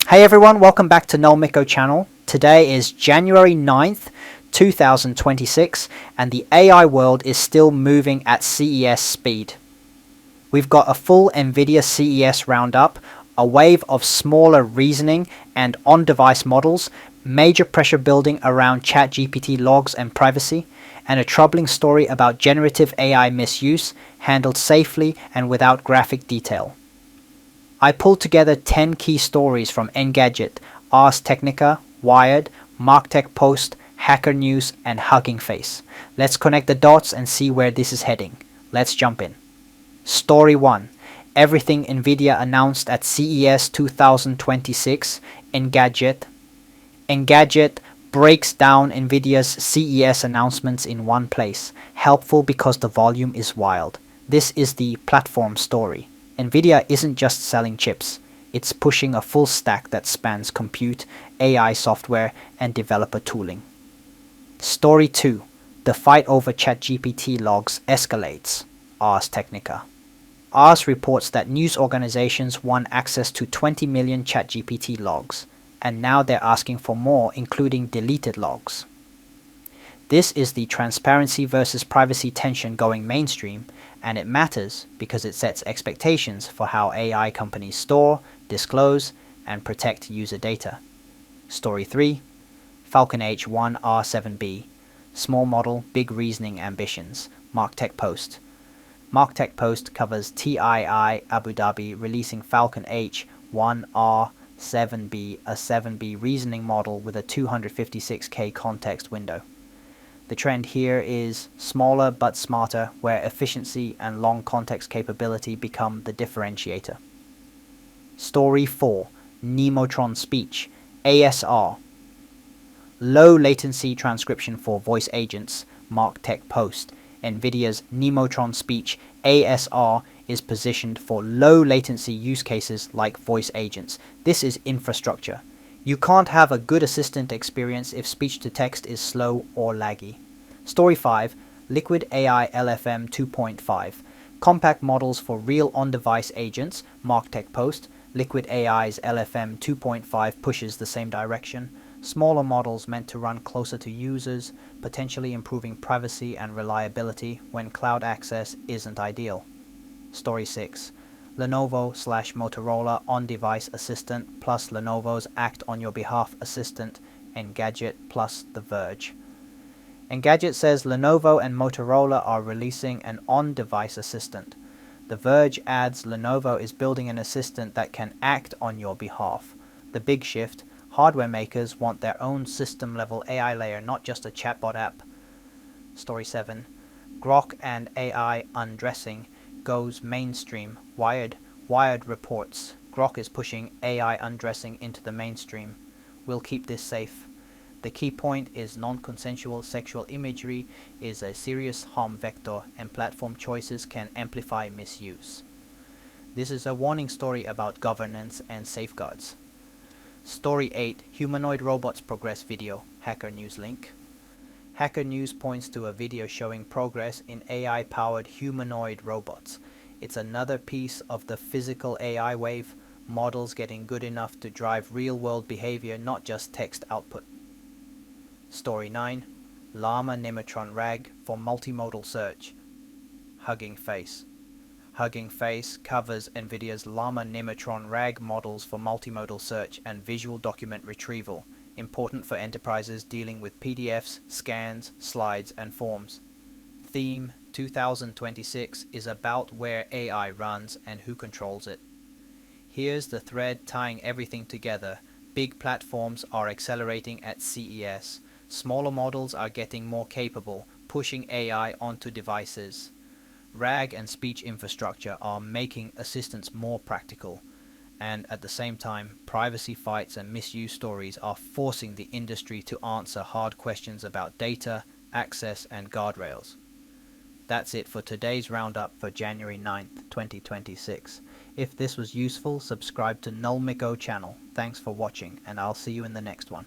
Hey everyone, welcome back to Nullmicgo Channel. Today is January 9th, 2026, and the AI world is still moving at CES speed. We've got a full NVIDIA CES roundup, a wave of smaller reasoning and on-device models, major pressure building around ChatGPT logs and privacy, and a troubling story about generative AI misuse, handled safely and without graphic detail. I pulled together 10 key stories from Engadget, Ars Technica, Wired, MarkTech Post, Hacker News, and Hugging Face. Let's connect the dots and see where this is heading. Let's jump in. Story 1. Everything NVIDIA announced at CES 2026, Engadget. Engadget breaks down NVIDIA's CES announcements in one place. Helpful because the volume is wild. This is the platform story. NVIDIA isn't just selling chips, it's pushing a full stack that spans compute, AI software, and developer tooling. Story 2. The fight over ChatGPT logs escalates. Ars Technica. Ars reports that news organizations won access to 20 million ChatGPT logs, and now they're asking for more, including deleted logs. This is the transparency versus privacy tension going mainstream, and it matters because it sets expectations for how AI companies store, disclose, and protect user data. Story 3. Falcon H1 R7B. Small model, big reasoning ambitions. MarkTech Post. MarkTech Post covers TII Abu Dhabi releasing Falcon H1 R7B, a 7B reasoning model with a 256K context window. The trend here is smaller but smarter, where efficiency and long context capability become the differentiator. Story 4. Nemotron Speech, ASR. Low latency transcription for voice agents, MarkTech Post. NVIDIA's Nemotron Speech, ASR, is positioned for low latency use cases like voice agents. This is infrastructure. You can't have a good assistant experience if speech-to-text is slow or laggy. Story 5. Liquid AI LFM 2.5. Compact models for real on-device agents, MarkTech Post. Liquid AI's LFM 2.5 pushes the same direction. Smaller models meant to run closer to users, potentially improving privacy and reliability when cloud access isn't ideal. Story 6. Lenovo/Motorola on-device assistant plus Lenovo's act on your behalf assistant, Engadget plus The Verge. Engadget says Lenovo and Motorola are releasing an on-device assistant. The Verge adds Lenovo is building an assistant that can act on your behalf. The big shift: hardware makers want their own system-level AI layer, not just a chatbot app. Story 7. Grok and AI undressing goes mainstream. Wired reports Grok is pushing AI undressing into the mainstream. We'll keep this safe. The key point is non-consensual sexual imagery is a serious harm vector, and platform choices can amplify misuse. This is a warning story about governance and safeguards. Story 8. Humanoid robots progress video. Hacker News link. Hacker News points to a video showing progress in AI-powered humanoid robots. It's another piece of the physical AI wave, models getting good enough to drive real-world behavior, not just text output. Story 9. Llama Nemotron RAG for multimodal search. Hugging Face. Hugging Face covers NVIDIA's Llama Nemotron RAG models for multimodal search and visual document retrieval, important for enterprises dealing with PDFs, scans, slides, and forms. Theme 2026 is about where AI runs and who controls it. Here's the thread tying everything together. Big platforms are accelerating at CES. Smaller models are getting more capable, pushing AI onto devices. RAG and speech infrastructure are making assistants more practical. And at the same time, privacy fights and misuse stories are forcing the industry to answer hard questions about data, access, and guardrails. That's it for today's roundup for January 9th, 2026. If this was useful, subscribe to Nullmicgo Channel. Thanks for watching, and I'll see you in the next one.